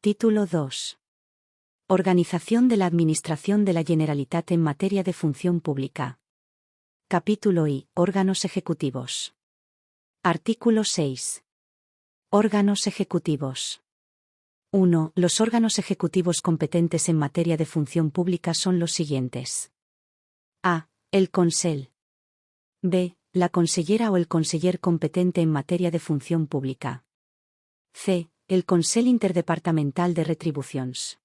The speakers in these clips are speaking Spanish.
Título 2. Organización de la Administración de la Generalitat en materia de función pública. Capítulo I. Órganos ejecutivos. Artículo 6. Órganos ejecutivos. 1. Los órganos ejecutivos competentes en materia de función pública son los siguientes. A. El Consell. B. La consellera o el conseller competente en materia de función pública. C. El Consell Interdepartamental de Retribucions.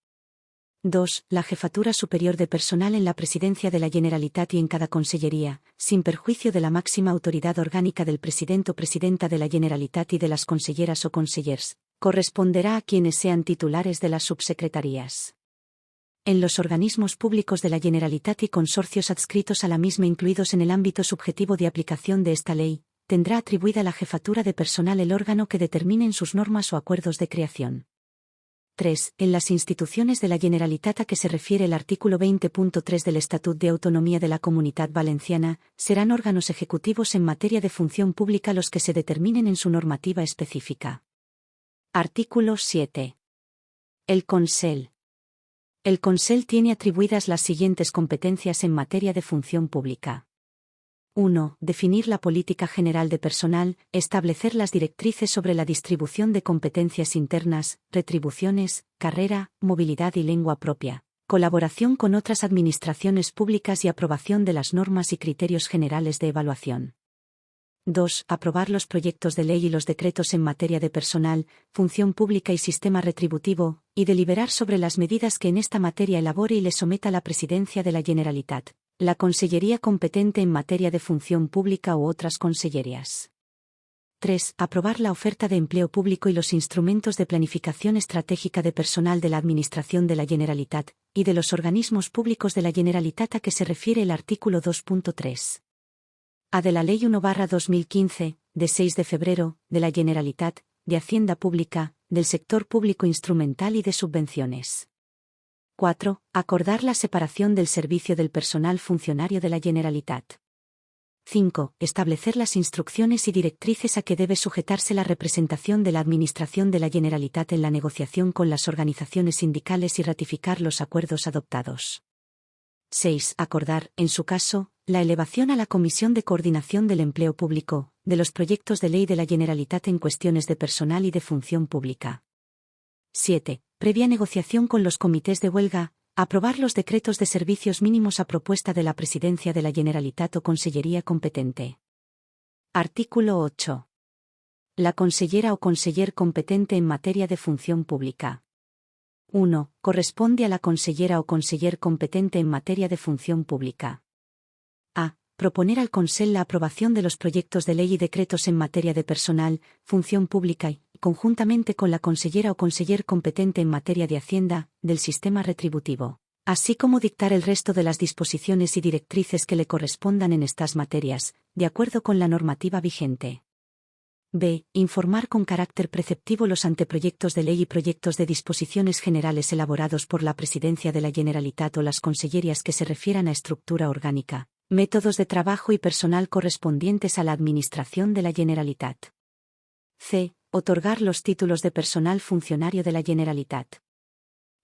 2. La Jefatura Superior de Personal en la Presidencia de la Generalitat y en cada consellería, sin perjuicio de la máxima autoridad orgánica del presidente o presidenta de la Generalitat y de las conselleras o consellers, corresponderá a quienes sean titulares de las subsecretarías. En los organismos públicos de la Generalitat y consorcios adscritos a la misma incluidos en el ámbito subjetivo de aplicación de esta ley, tendrá atribuida la jefatura de personal el órgano que determine en sus normas o acuerdos de creación. 3. En las instituciones de la Generalitat a que se refiere el artículo 20.3 del Estatut de Autonomía de la Comunitat Valenciana, serán órganos ejecutivos en materia de función pública los que se determinen en su normativa específica. Artículo 7. El Consell. El Consell tiene atribuidas las siguientes competencias en materia de función pública. 1. Definir la política general de personal, establecer las directrices sobre la distribución de competencias internas, retribuciones, carrera, movilidad y lengua propia, colaboración con otras administraciones públicas y aprobación de las normas y criterios generales de evaluación. 2. Aprobar los proyectos de ley y los decretos en materia de personal, función pública y sistema retributivo, y deliberar sobre las medidas que en esta materia elabore y le someta la Presidencia de la Generalitat, la Consellería competente en materia de función pública u otras consellerías. 3. Aprobar la oferta de empleo público y los instrumentos de planificación estratégica de personal de la Administración de la Generalitat, y de los organismos públicos de la Generalitat a que se refiere el artículo 2.3. A de la Ley 1/2015, de 6 de febrero, de la Generalitat, de Hacienda Pública, del sector público instrumental y de subvenciones. 4. Acordar la separación del servicio del personal funcionario de la Generalitat. 5. Establecer las instrucciones y directrices a que debe sujetarse la representación de la Administración de la Generalitat en la negociación con las organizaciones sindicales y ratificar los acuerdos adoptados. 6. Acordar, en su caso, la elevación a la Comisión de Coordinación del Empleo Público, de los proyectos de ley de la Generalitat en cuestiones de personal y de función pública. 7. Previa negociación con los comités de huelga, aprobar los decretos de servicios mínimos a propuesta de la Presidencia de la Generalitat o Consellería competente. Artículo 8. La consellera o conseller competente en materia de función pública. 1. Corresponde a la consellera o conseller competente en materia de función pública. A. Proponer al Consell la aprobación de los proyectos de ley y decretos en materia de personal, función pública y, conjuntamente con la consellera o conseller competente en materia de Hacienda, del sistema retributivo, así como dictar el resto de las disposiciones y directrices que le correspondan en estas materias, de acuerdo con la normativa vigente. B. Informar con carácter preceptivo los anteproyectos de ley y proyectos de disposiciones generales elaborados por la Presidencia de la Generalitat o las consellerías que se refieran a estructura orgánica, métodos de trabajo y personal correspondientes a la Administración de la Generalitat. C. Otorgar los títulos de personal funcionario de la Generalitat.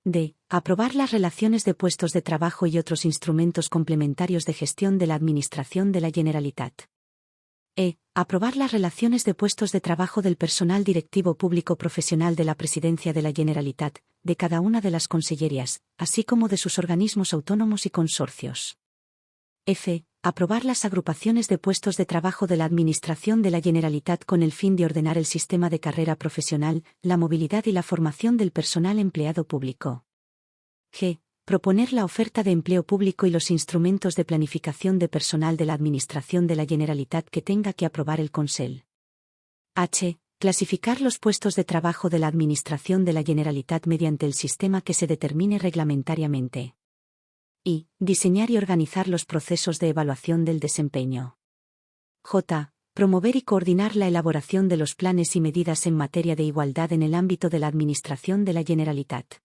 D. Aprobar las relaciones de puestos de trabajo y otros instrumentos complementarios de gestión de la Administración de la Generalitat. E. Aprobar las relaciones de puestos de trabajo del personal directivo público profesional de la Presidencia de la Generalitat, de cada una de las consellerías, así como de sus organismos autónomos y consorcios. F. Aprobar las agrupaciones de puestos de trabajo de la Administración de la Generalitat con el fin de ordenar el sistema de carrera profesional, la movilidad y la formación del personal empleado público. G. Proponer la oferta de empleo público y los instrumentos de planificación de personal de la Administración de la Generalitat que tenga que aprobar el Consell. H. Clasificar los puestos de trabajo de la Administración de la Generalitat mediante el sistema que se determine reglamentariamente. Y. Diseñar y organizar los procesos de evaluación del desempeño. J. Promover y coordinar la elaboración de los planes y medidas en materia de igualdad en el ámbito de la Administración de la Generalitat.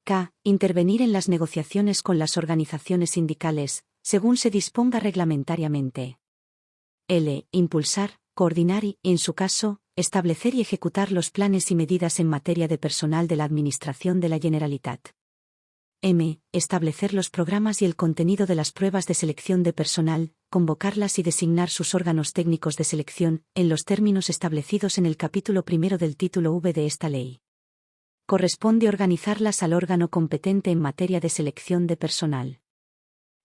K. Intervenir en las negociaciones con las organizaciones sindicales, según se disponga reglamentariamente. L. Impulsar, coordinar y, en su caso, establecer y ejecutar los planes y medidas en materia de personal de la Administración de la Generalitat. M. Establecer los programas y el contenido de las pruebas de selección de personal, convocarlas y designar sus órganos técnicos de selección, en los términos establecidos en el capítulo primero del título V de esta ley. Corresponde organizarlas al órgano competente en materia de selección de personal.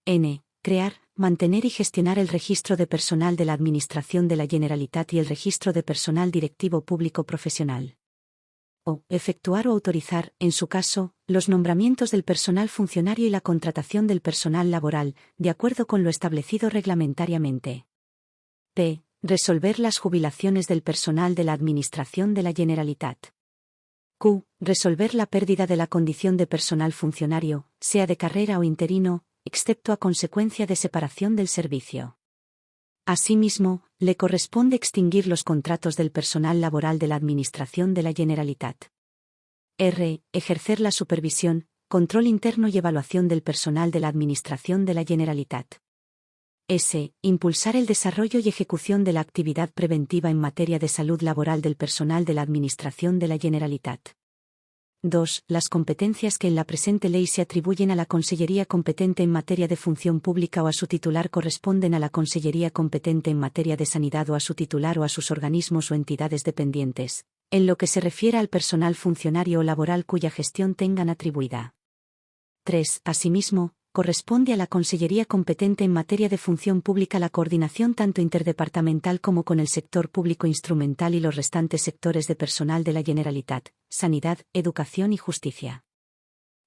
N. Crear, mantener y gestionar el registro de personal de la Administración de la Generalitat y el registro de personal directivo público profesional. O. Efectuar o autorizar, en su caso, los nombramientos del personal funcionario y la contratación del personal laboral, de acuerdo con lo establecido reglamentariamente. P. Resolver las jubilaciones del personal de la Administración de la Generalitat. Q. Resolver la pérdida de la condición de personal funcionario, sea de carrera o interino, excepto a consecuencia de separación del servicio. Asimismo, le corresponde extinguir los contratos del personal laboral de la Administración de la Generalitat. R. Ejercer la supervisión, control interno y evaluación del personal de la Administración de la Generalitat. S. Impulsar el desarrollo y ejecución de la actividad preventiva en materia de salud laboral del personal de la Administración de la Generalitat. 2. Las competencias que en la presente ley se atribuyen a la Consellería competente en materia de función pública o a su titular corresponden a la Consellería competente en materia de sanidad o a su titular o a sus organismos o entidades dependientes, en lo que se refiere al personal funcionario o laboral cuya gestión tengan atribuida. 3. Asimismo, corresponde a la Consellería competente en materia de función pública la coordinación tanto interdepartamental como con el sector público instrumental y los restantes sectores de personal de la Generalitat, sanidad, educación y justicia.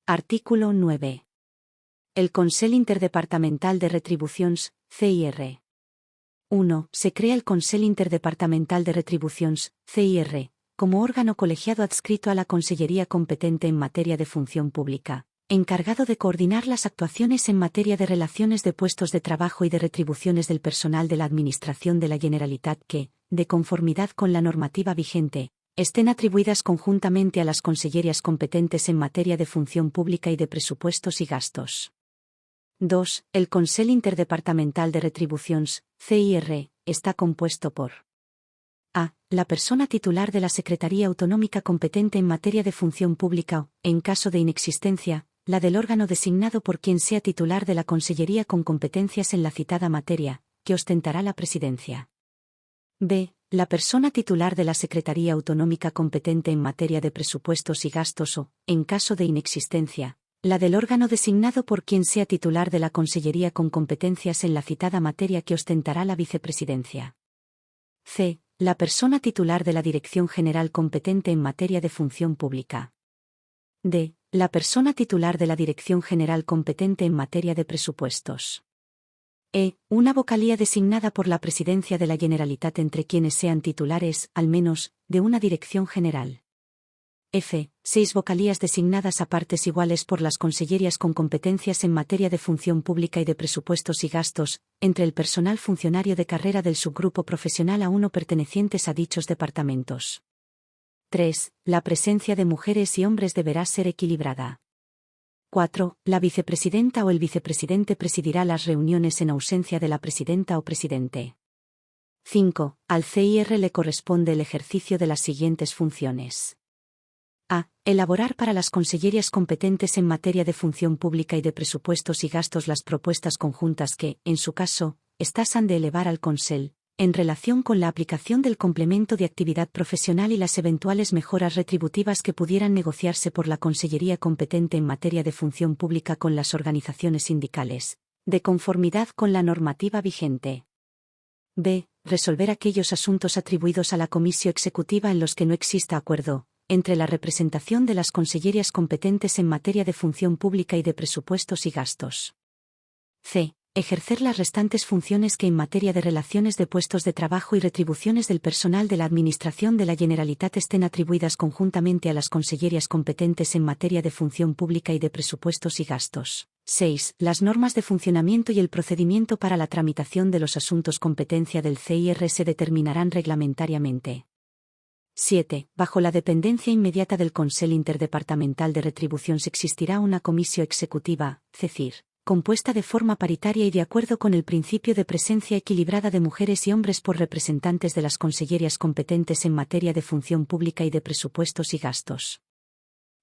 Artículo 9. El Consell Interdepartamental de Retribucions, CIR. 1. Se crea el Consell Interdepartamental de Retribucions, CIR, como órgano colegiado adscrito a la Consellería competente en materia de función pública, encargado de coordinar las actuaciones en materia de relaciones de puestos de trabajo y de retribuciones del personal de la Administración de la Generalitat que, de conformidad con la normativa vigente, estén atribuidas conjuntamente a las consellerías competentes en materia de función pública y de presupuestos y gastos. 2. El Consell Interdepartamental de Retribucions, CIR, está compuesto por a. La persona titular de la Secretaría Autonómica competente en materia de función pública o, en caso de inexistencia, la del órgano designado por quien sea titular de la consellería con competencias en la citada materia, que ostentará la presidencia. B. La persona titular de la Secretaría Autonómica competente en materia de presupuestos y gastos o, en caso de inexistencia, la del órgano designado por quien sea titular de la consellería con competencias en la citada materia que ostentará la vicepresidencia. C. La persona titular de la Dirección General competente en materia de función pública. D. La persona titular de la Dirección General competente en materia de presupuestos. E. Una vocalía designada por la Presidencia de la Generalitat entre quienes sean titulares, al menos, de una dirección general. F. 6 vocalías designadas a partes iguales por las consellerías con competencias en materia de función pública y de presupuestos y gastos, entre el personal funcionario de carrera del subgrupo profesional a uno pertenecientes a dichos departamentos. 3. La presencia de mujeres y hombres deberá ser equilibrada. 4. La vicepresidenta o el vicepresidente presidirá las reuniones en ausencia de la presidenta o presidente. 5. Al CIR le corresponde el ejercicio de las siguientes funciones. A. Elaborar para las consellerías competentes en materia de función pública y de presupuestos y gastos las propuestas conjuntas que, en su caso, estasan de elevar al Consell, en relación con la aplicación del complemento de actividad profesional y las eventuales mejoras retributivas que pudieran negociarse por la consellería competente en materia de función pública con las organizaciones sindicales, de conformidad con la normativa vigente. B. Resolver aquellos asuntos atribuidos a la comisión ejecutiva en los que no exista acuerdo entre la representación de las consellerías competentes en materia de función pública y de presupuestos y gastos. C. Ejercer las restantes funciones que en materia de relaciones de puestos de trabajo y retribuciones del personal de la Administración de la Generalitat estén atribuidas conjuntamente a las consellerías competentes en materia de función pública y de presupuestos y gastos. 6. Las normas de funcionamiento y el procedimiento para la tramitación de los asuntos competencia del CIR se determinarán reglamentariamente. 7. Bajo la dependencia inmediata del Consell Interdepartamental de Retribucions existirá una comisión ejecutiva, CECIR, compuesta de forma paritaria y de acuerdo con el principio de presencia equilibrada de mujeres y hombres por representantes de las consellerías competentes en materia de función pública y de presupuestos y gastos.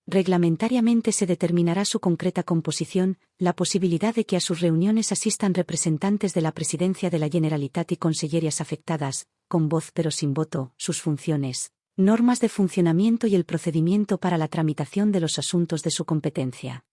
Reglamentariamente se determinará su concreta composición, la posibilidad de que a sus reuniones asistan representantes de la Presidencia de la Generalitat y consellerías afectadas, con voz pero sin voto, sus funciones, normas de funcionamiento y el procedimiento para la tramitación de los asuntos de su competencia.